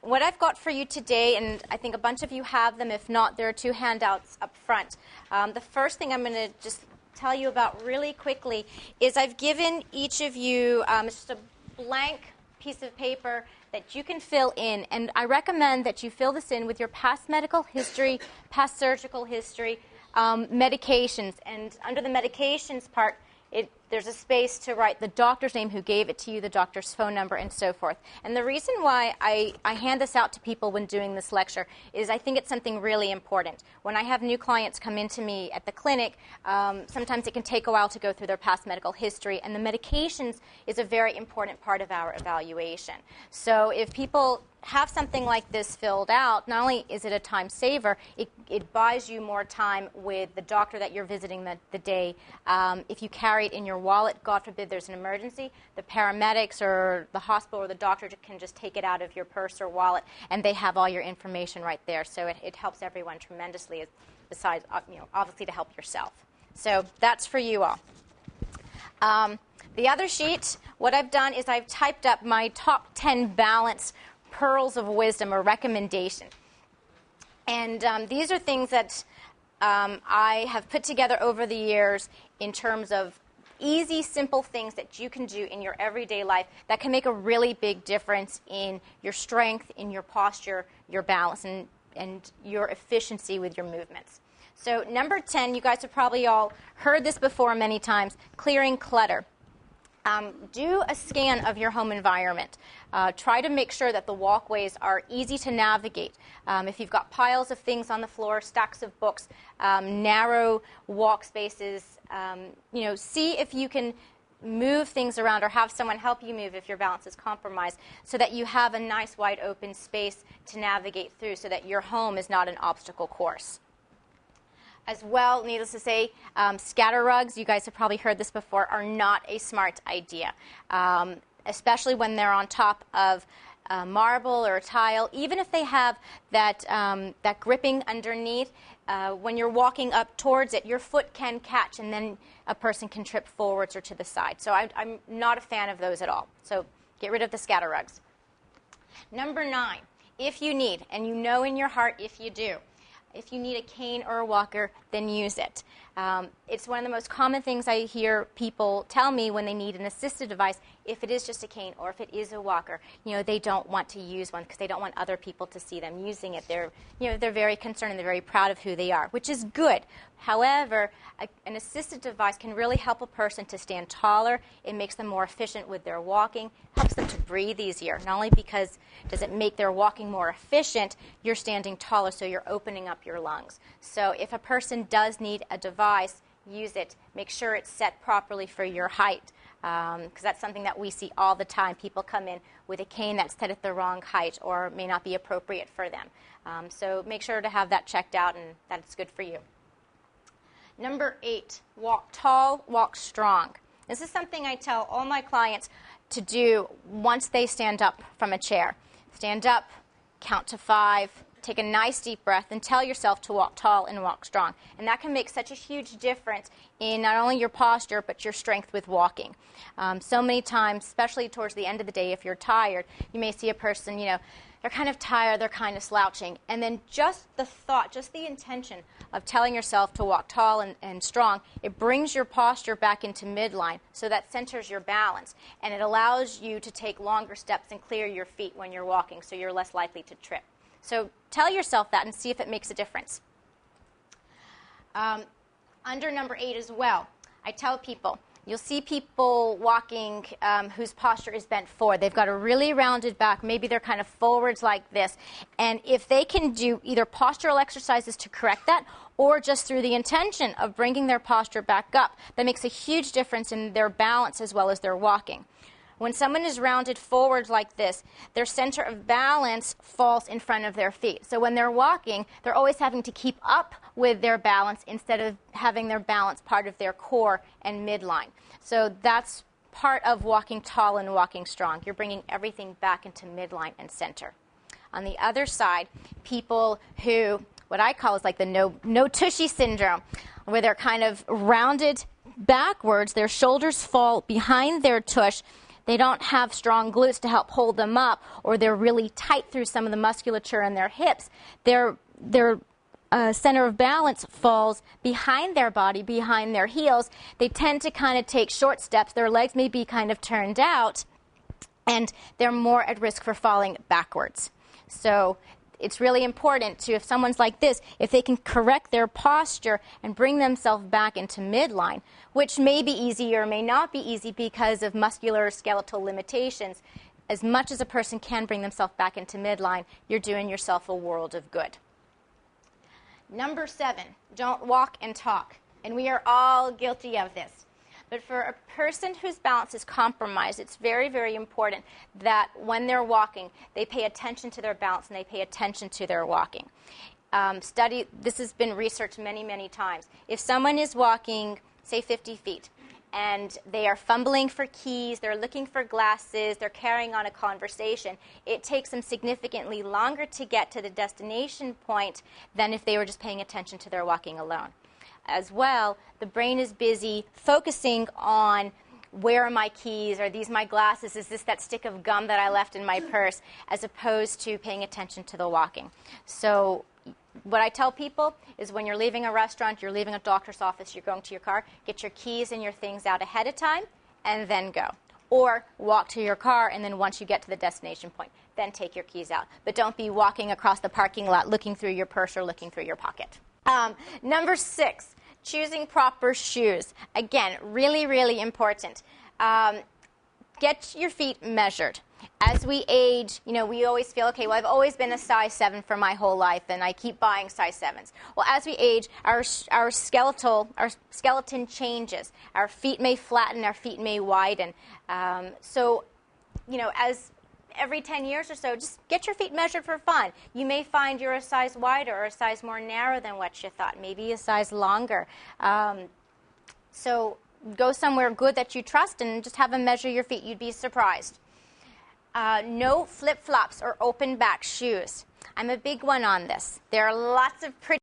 What I've got for you today, and I think a bunch of you have them, if not, there are two handouts up front. The first thing I'm going to just tell you about really quickly is I've given each of you just a blank piece of paper that you can fill in, and I recommend that you fill this in with your past medical history, past surgical history, medications, and under the medications part, there's a space to write the doctor's name who gave it to you, the doctor's phone number, and so forth. And the reason why I hand this out to people when doing this lecture is I think it's something really important. When I have new clients come into me at the clinic, sometimes it can take a while to go through their past medical history, and the medications is a very important part of our evaluation. So if people have something like this filled out, not only is it a time saver, it buys you more time with the doctor that you're visiting the day. If you carry it in your wallet, God forbid there's an emergency, the paramedics or the hospital or the doctor can just take it out of your purse or wallet, and they have all your information right there. So it helps everyone tremendously, besides obviously to help yourself. So that's for you all. The other sheet, what I've done is I've typed up my top 10 balance pearls of wisdom or recommendation. And these are things that I have put together over the years in terms of easy, simple things that you can do in your everyday life that can make a really big difference in your strength, in your posture, your balance, and your efficiency with your movements. So number 10, you guys have probably all heard this before many times, clearing clutter. Do a scan of your home environment. Try to make sure that the walkways are easy to navigate. If you've got piles of things on the floor, stacks of books, narrow walk spaces, see if you can move things around or have someone help you move if your balance is compromised so that you have a nice wide open space to navigate through so that your home is not an obstacle course. As well, needless to say, scatter rugs, you guys have probably heard this before, are not a smart idea, especially when they're on top of marble or tile. Even if they have that gripping underneath, when you're walking up towards it, your foot can catch, and then a person can trip forwards or to the side. So I'm not a fan of those at all. So get rid of the scatter rugs. Number 9, if you need, and you know in your heart if you do, if you need a cane or a walker, then use it. It's one of the most common things I hear people tell me when they need an assistive device. If it is just a cane or if it is a walker, they don't want to use one because they don't want other people to see them using it. They're very concerned and they're very proud of who they are, which is good. However, an assistive device can really help a person to stand taller. It makes them more efficient with their walking, helps them to breathe easier. Not only because does it make their walking more efficient, you're standing taller, so you're opening up your lungs. So if a person does need a device, use it. Make sure it's set properly for your height, because that's something that we see all the time. People come in with a cane that's set at the wrong height or may not be appropriate for them. So make sure to have that checked out and that it's good for you. Number 8, walk tall, walk strong. This is something I tell all my clients to do once they stand up from a chair. Stand up, count to 5, take a nice deep breath, and tell yourself to walk tall and walk strong. And that can make such a huge difference in not only your posture, but your strength with walking. So many times, especially towards the end of the day, if you're tired, you may see a person, they're kind of tired, they're kind of slouching. And then just the thought, just the intention of telling yourself to walk tall and strong, it brings your posture back into midline, so that centers your balance. And it allows you to take longer steps and clear your feet when you're walking, so you're less likely to trip. So tell yourself that and see if it makes a difference. Under number 8 as well, I tell people, you'll see people walking whose posture is bent forward. They've got a really rounded back. Maybe they're kind of forwards like this. And if they can do either postural exercises to correct that or just through the intention of bringing their posture back up, that makes a huge difference in their balance as well as their walking. When someone is rounded forward like this, their center of balance falls in front of their feet. So when they're walking, they're always having to keep up with their balance instead of having their balance part of their core and midline. So that's part of walking tall and walking strong. You're bringing everything back into midline and center. On the other side, people who, what I call is like the no tushy syndrome, where they're kind of rounded backwards, their shoulders fall behind their tush, they don't have strong glutes to help hold them up, or they're really tight through some of the musculature in their hips, their center of balance falls behind their body, behind their heels. They tend to kind of take short steps. Their legs may be kind of turned out, and they're more at risk for falling backwards. So it's really important to, if someone's like this, if they can correct their posture and bring themselves back into midline, which may be easy or may not be easy because of muscular skeletal limitations, as much as a person can bring themselves back into midline, you're doing yourself a world of good. Number 7, don't walk and talk. And we are all guilty of this. But for a person whose balance is compromised, it's very, very important that when they're walking, they pay attention to their balance and they pay attention to their walking. This has been researched many, many times. If someone is walking, say 50 feet, and they are fumbling for keys, they're looking for glasses, they're carrying on a conversation, it takes them significantly longer to get to the destination point than if they were just paying attention to their walking alone. As well, the brain is busy focusing on, where are my keys? Are these my glasses? Is this that stick of gum that I left in my purse? As opposed to paying attention to the walking. So what I tell people is when you're leaving a restaurant, you're leaving a doctor's office, you're going to your car, get your keys and your things out ahead of time and then go. Or walk to your car, and then once you get to the destination point, then take your keys out. But don't be walking across the parking lot looking through your purse or looking through your pocket. Number 6, choosing proper shoes. Again, really, really important. Get your feet measured. As we age, we always feel, okay, well, I've always been a size 7 for my whole life, and I keep buying size 7s. Well, as we age, our skeleton changes. Our feet may flatten, our feet may widen. So, as every 10 years or so, just get your feet measured for fun. You may find you're a size wider or a size more narrow than what you thought, maybe a size longer. So go somewhere good that you trust and just have them measure your feet. You'd be surprised. No flip-flops or open-back shoes. I'm a big one on this. There are lots of pretty